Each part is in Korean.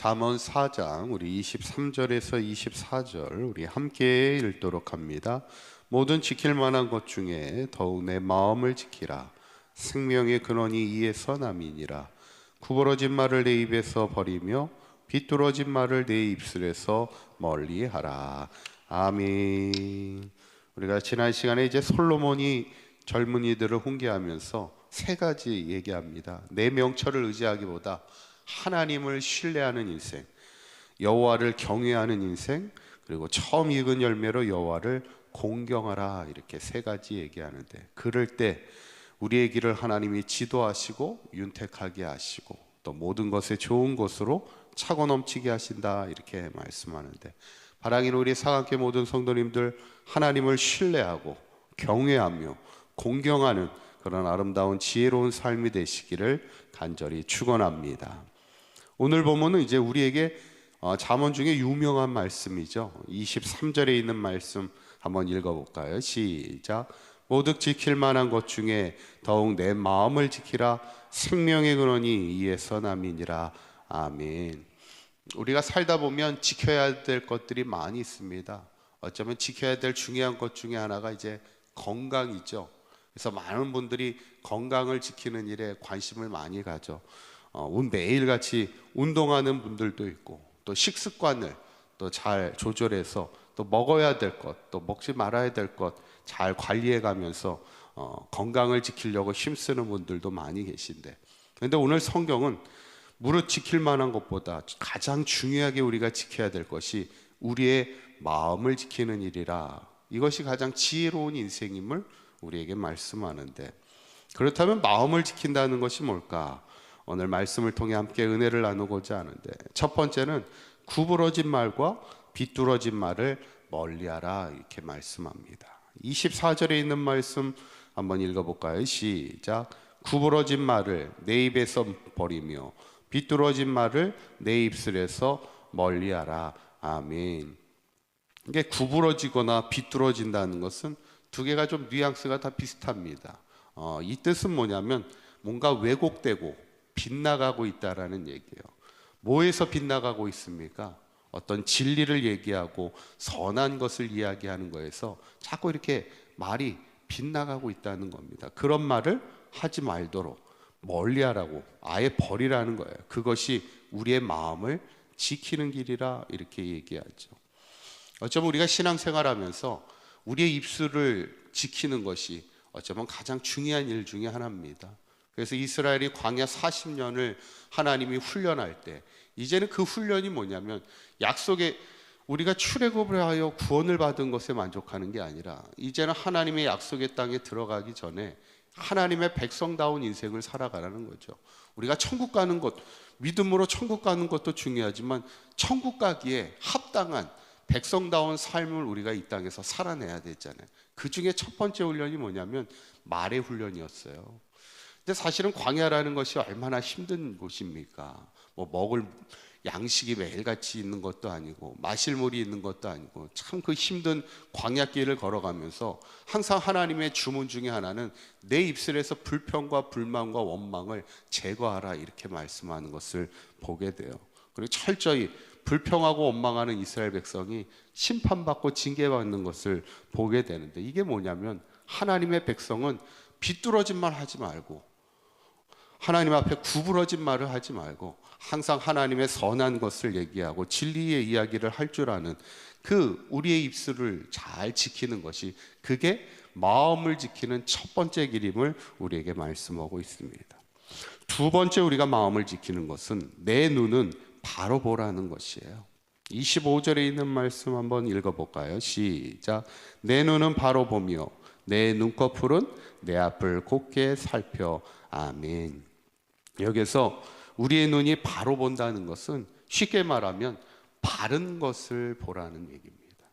잠언 4장 우리 23절에서 24절 우리 함께 읽도록 합니다. 모든 지킬 만한 것 중에 더욱 내 마음을 지키라. 생명의 근원이 이에서 남이니라. 구부러진 말을 내 입에서 버리며 비뚤어진 말을 내 입술에서 멀리하라. 아멘. 우리가 지난 시간에 이제 솔로몬이 젊은이들을 훈계하면서 세 가지 얘기합니다. 내 명철을 의지하기보다 하나님을 신뢰하는 인생, 여호와를 경외하는 인생, 그리고 처음 익은 열매로 여호와를 공경하라, 이렇게 세 가지 얘기하는데, 그럴 때 우리의 길을 하나님이 지도하시고 윤택하게 하시고 또 모든 것에 좋은 것으로 차고 넘치게 하신다, 이렇게 말씀하는데, 바라기는 우리 사랑교회 모든 성도님들 하나님을 신뢰하고 경외하며 공경하는 그런 아름다운 지혜로운 삶이 되시기를 간절히 축원합니다. 오늘 본문은 이제 우리에게 잠언 중에 유명한 말씀이죠. 23절에 있는 말씀 한번 읽어볼까요? 시작. 모두 지킬 만한 것 중에 더욱 내 마음을 지키라. 생명의 근원이 이에서 남이니라. 아멘. 우리가 살다 보면 지켜야 될 것들이 많이 있습니다. 어쩌면 지켜야 될 중요한 것 중에 하나가 이제 건강이죠. 그래서 많은 분들이 건강을 지키는 일에 관심을 많이 가져. 매일같이 운동하는 분들도 있고, 또 식습관을 또 잘 조절해서 또 먹어야 될 것, 또 먹지 말아야 될 것 잘 관리해 가면서 건강을 지키려고 힘쓰는 분들도 많이 계신데, 그런데 오늘 성경은 무릇 지킬 만한 것보다 가장 중요하게 우리가 지켜야 될 것이 우리의 마음을 지키는 일이라, 이것이 가장 지혜로운 인생임을 우리에게 말씀하는데, 그렇다면 마음을 지킨다는 것이 뭘까? 오늘 말씀을 통해 함께 은혜를 나누고자 하는데, 첫 번째는 구부러진 말과 비뚤어진 말을 멀리하라, 이렇게 말씀합니다. 24절에 있는 말씀 한번 읽어볼까요? 시작. 구부러진 말을 내 입에서 버리며 비뚤어진 말을 내 입술에서 멀리하라. 아멘. 이게 구부러지거나 비뚤어진다는 것은 두 개가 좀 뉘앙스가 다 비슷합니다. 이 뜻은 뭐냐면 뭔가 왜곡되고 빗나가고 있다라는 얘기예요. 뭐에서 빗나가고 있습니까? 어떤 진리를 얘기하고 선한 것을 이야기하는 거에서 자꾸 이렇게 말이 빗나가고 있다는 겁니다. 그런 말을 하지 말도록 멀리하라고, 아예 버리라는 거예요. 그것이 우리의 마음을 지키는 길이라, 이렇게 얘기하죠. 어쩌면 우리가 신앙생활하면서 우리의 입술을 지키는 것이 어쩌면 가장 중요한 일 중에 하나입니다. 그래서 이스라엘이 광야 40년을 하나님이 훈련할 때, 이제는 그 훈련이 뭐냐면 약속의, 우리가 출애굽을 하여 구원을 받은 것에 만족하는 게 아니라 이제는 하나님의 약속의 땅에 들어가기 전에 하나님의 백성다운 인생을 살아가라는 거죠. 우리가 천국 가는 것, 믿음으로 천국 가는 것도 중요하지만 천국 가기에 합당한 백성다운 삶을 우리가 이 땅에서 살아내야 되잖아요. 그 중에 첫 번째 훈련이 뭐냐면 말의 훈련이었어요. 근데 사실은 광야라는 것이 얼마나 힘든 곳입니까? 뭐 먹을 양식이 매일같이 있는 것도 아니고 마실 물이 있는 것도 아니고, 참 그 힘든 광야길을 걸어가면서 항상 하나님의 주문 중에 하나는 내 입술에서 불평과 불만과 원망을 제거하라, 이렇게 말씀하는 것을 보게 돼요. 그리고 철저히 불평하고 원망하는 이스라엘 백성이 심판받고 징계받는 것을 보게 되는데, 이게 뭐냐면 하나님의 백성은 비뚤어진 말 하지 말고 하나님 앞에 구부러진 말을 하지 말고 항상 하나님의 선한 것을 얘기하고 진리의 이야기를 할 줄 아는 그 우리의 입술을 잘 지키는 것이, 그게 마음을 지키는 첫 번째 길임을 우리에게 말씀하고 있습니다. 두 번째 우리가 마음을 지키는 것은 내 눈은 바로 보라는 것이에요. 25절에 있는 말씀 한번 읽어볼까요? 시작. 내 눈은 바로 보며 내 눈꺼풀은 내 앞을 곧게 살펴. 아멘. 여기서 우리의 눈이 바로 본다는 것은 쉽게 말하면 바른 것을 보라는 얘기입니다.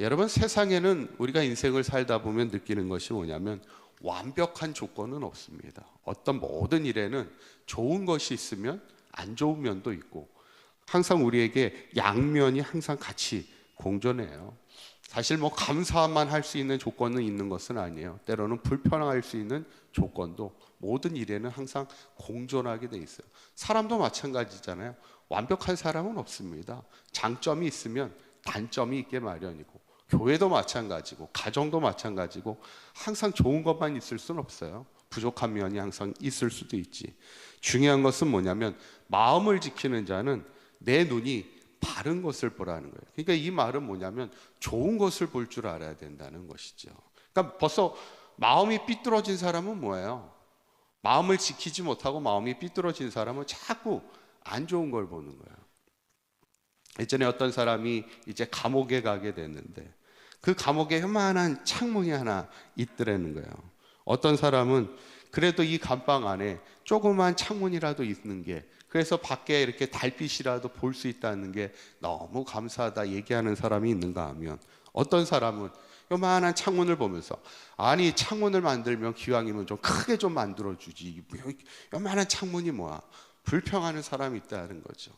여러분, 세상에는 우리가 인생을 살다 보면 느끼는 것이 뭐냐면 완벽한 조건은 없습니다. 어떤 모든 일에는 좋은 것이 있으면 안 좋은 면도 있고, 항상 우리에게 양면이 항상 같이 공존해요. 사실 뭐 감사만 할 수 있는 조건은 있는 것은 아니에요. 때로는 불편할 수 있는 조건도 모든 일에는 항상 공존하게 돼 있어요. 사람도 마찬가지잖아요. 완벽한 사람은 없습니다. 장점이 있으면 단점이 있게 마련이고, 교회도 마찬가지고 가정도 마찬가지고 항상 좋은 것만 있을 수는 없어요. 부족한 면이 항상 있을 수도 있지. 중요한 것은 뭐냐면 마음을 지키는 자는 내 눈이 바른 것을 보라는 거예요. 그러니까 이 말은 뭐냐면 좋은 것을 볼 줄 알아야 된다는 것이죠. 그러니까 벌써 마음이 삐뚤어진 사람은 뭐예요? 마음을 지키지 못하고 마음이 삐뚤어진 사람은 자꾸 안 좋은 걸 보는 거예요. 예전에 어떤 사람이 이제 감옥에 가게 됐는데 그 감옥에 요만한 창문이 하나 있더라는 거예요. 어떤 사람은 그래도 이 감방 안에 조그만 창문이라도 있는 게, 그래서 밖에 이렇게 달빛이라도 볼 수 있다는 게 너무 감사하다 얘기하는 사람이 있는가 하면, 어떤 사람은 요만한 창문을 보면서 아니 창문을 만들면 기왕이면 좀 크게 좀 만들어주지, 요만한 창문이 뭐야, 불평하는 사람이 있다는 거죠.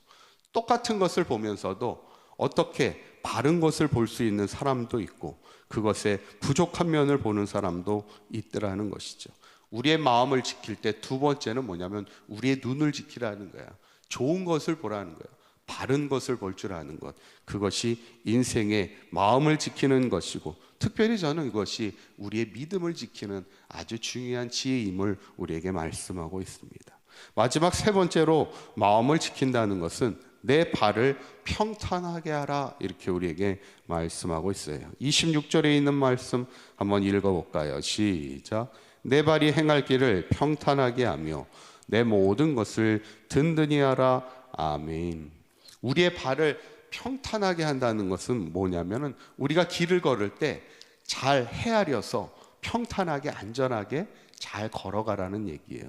똑같은 것을 보면서도 어떻게 바른 것을 볼 수 있는 사람도 있고 그것의 부족한 면을 보는 사람도 있더라는 것이죠. 우리의 마음을 지킬 때 두 번째는 뭐냐면 우리의 눈을 지키라는 거야. 좋은 것을 보라는 거야. 바른 것을 볼 줄 아는 것, 그것이 인생의 마음을 지키는 것이고, 특별히 저는 이것이 우리의 믿음을 지키는 아주 중요한 지혜임을 우리에게 말씀하고 있습니다. 마지막 세 번째로 마음을 지킨다는 것은 내 발을 평탄하게 하라, 이렇게 우리에게 말씀하고 있어요. 26절에 있는 말씀 한번 읽어볼까요? 시작. 내 발이 행할 길을 평탄하게 하며 내 모든 것을 든든히 하라. 아멘. 우리의 발을 평탄하게 한다는 것은 뭐냐면은 우리가 길을 걸을 때 잘 헤아려서 평탄하게 안전하게 잘 걸어가라는 얘기예요.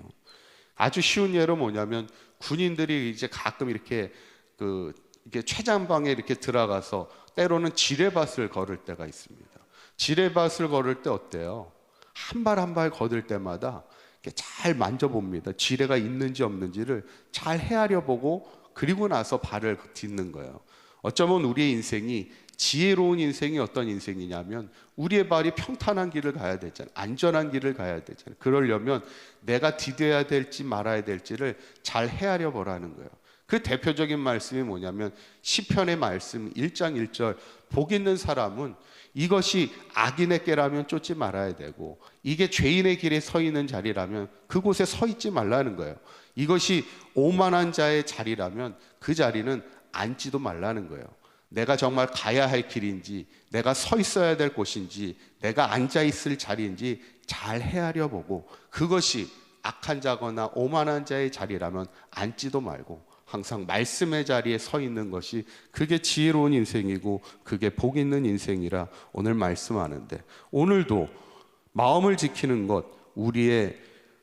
아주 쉬운 예로 뭐냐면 군인들이 이제 가끔 이렇게 이렇게 최장방에 이렇게 들어가서 때로는 지뢰밭을 걸을 때가 있습니다. 지뢰밭을 걸을 때 어때요? 한 발 한 발 걷을 때마다 이렇게 잘 만져봅니다. 지뢰가 있는지 없는지를 잘 헤아려 보고 그리고 나서 발을 딛는 거예요. 어쩌면 우리의 인생이 지혜로운 인생이 어떤 인생이냐면 우리의 발이 평탄한 길을 가야 되잖아요. 안전한 길을 가야 되잖아요. 그러려면 내가 디뎌야 될지 말아야 될지를 잘 헤아려 보라는 거예요. 그 대표적인 말씀이 뭐냐면 시편의 말씀 1장 1절, 복 있는 사람은 이것이 악인의 꾀라면 쫓지 말아야 되고 이게 죄인의 길에 서 있는 자리라면 그곳에 서 있지 말라는 거예요. 이것이 오만한 자의 자리라면 그 자리는 앉지도 말라는 거예요. 내가 정말 가야 할 길인지, 내가 서 있어야 될 곳인지, 내가 앉아 있을 자리인지 잘 헤아려 보고 그것이 악한 자거나 오만한 자의 자리라면 앉지도 말고 항상 말씀의 자리에 서 있는 것이, 그게 지혜로운 인생이고 그게 복 있는 인생이라 오늘 말씀하는데, 오늘도 마음을 지키는 것, 우리의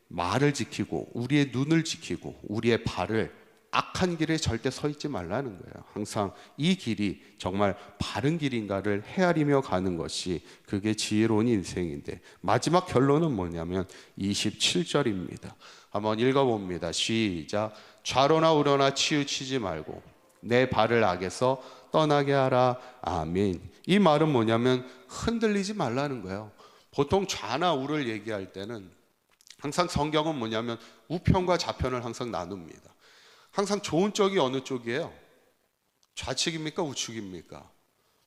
말을 지키고 우리의 눈을 지키고 우리의 발을 악한 길에 절대 서 있지 말라는 거예요. 항상 이 길이 정말 바른 길인가를 헤아리며 가는 것이 그게 지혜로운 인생인데, 마지막 결론은 뭐냐면 27절입니다. 한번 읽어봅니다. 시작. 좌로나 우로나 치우치지 말고 내 발을 악에서 떠나게 하라. 아멘. 이 말은 뭐냐면 흔들리지 말라는 거예요. 보통 좌나 우를 얘기할 때는 항상 성경은 뭐냐면 우편과 좌편을 항상 나눕니다. 항상 좋은 쪽이 어느 쪽이에요? 좌측입니까? 우측입니까?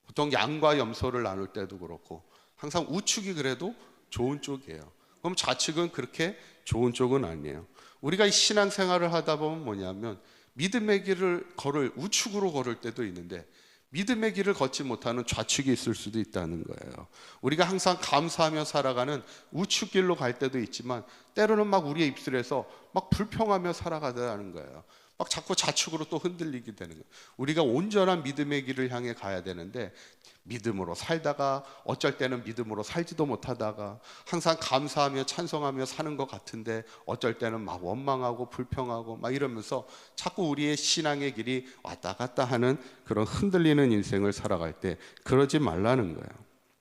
보통 양과 염소를 나눌 때도 그렇고 항상 우측이 그래도 좋은 쪽이에요. 그럼 좌측은 그렇게 좋은 쪽은 아니에요. 우리가 이 신앙생활을 하다 보면 뭐냐면 믿음의 길을 우측으로 걸을 때도 있는데 믿음의 길을 걷지 못하는 좌측이 있을 수도 있다는 거예요. 우리가 항상 감사하며 살아가는 우측 길로 갈 때도 있지만 때로는 막 우리의 입술에서 막 불평하며 살아가다는 거예요. 막 자꾸 좌측으로 또 흔들리게 되는 거예요. 우리가 온전한 믿음의 길을 향해 가야 되는데 믿음으로 살다가 어쩔 때는 믿음으로 살지도 못하다가 항상 감사하며 찬송하며 사는 것 같은데 어쩔 때는 막 원망하고 불평하고 막 이러면서 자꾸 우리의 신앙의 길이 왔다 갔다 하는 그런 흔들리는 인생을 살아갈 때 그러지 말라는 거예요.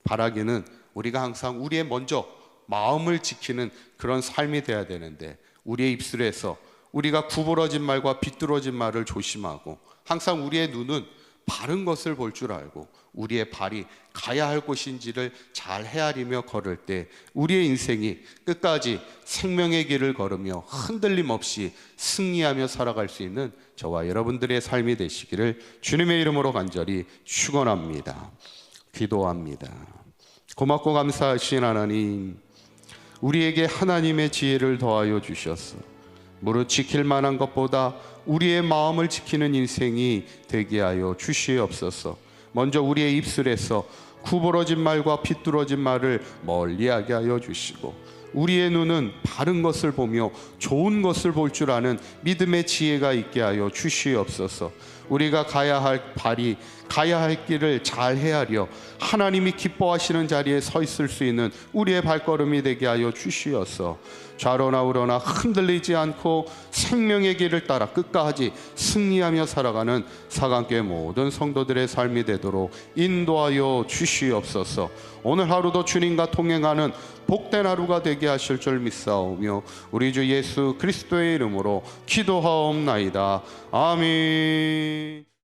바라기는 우리가 항상 우리의 먼저 마음을 지키는 그런 삶이 돼야 되는데 우리의 입술에서 우리가 구부러진 말과 비뚤어진 말을 조심하고 항상 우리의 눈은 바른 것을 볼 줄 알고 우리의 발이 가야 할 곳인지를 잘 헤아리며 걸을 때 우리의 인생이 끝까지 생명의 길을 걸으며 흔들림 없이 승리하며 살아갈 수 있는 저와 여러분들의 삶이 되시기를 주님의 이름으로 간절히 축원합니다. 기도합니다. 고맙고 감사하신 하나님, 우리에게 하나님의 지혜를 더하여 주셔서 무릇 지킬 만한 것보다 우리의 마음을 지키는 인생이 되게 하여 주시옵소서. 먼저 우리의 입술에서 구부러진 말과 비뚤어진 말을 멀리하게 하여 주시고 우리의 눈은 바른 것을 보며 좋은 것을 볼 줄 아는 믿음의 지혜가 있게 하여 주시옵소서. 우리가 가야 할 발이 가야 할 길을 잘 헤아려 하나님이 기뻐하시는 자리에 서 있을 수 있는 우리의 발걸음이 되게 하여 주시옵소서. 좌로나 우로나 흔들리지 않고 생명의 길을 따라 끝까지 승리하며 살아가는 사강교회 모든 성도들의 삶이 되도록 인도하여 주시옵소서. 오늘 하루도 주님과 동행하는 복된 하루가 되게 하실 줄 믿사오며 우리 주 예수 그리스도의 이름으로 기도하옵나이다. 아멘.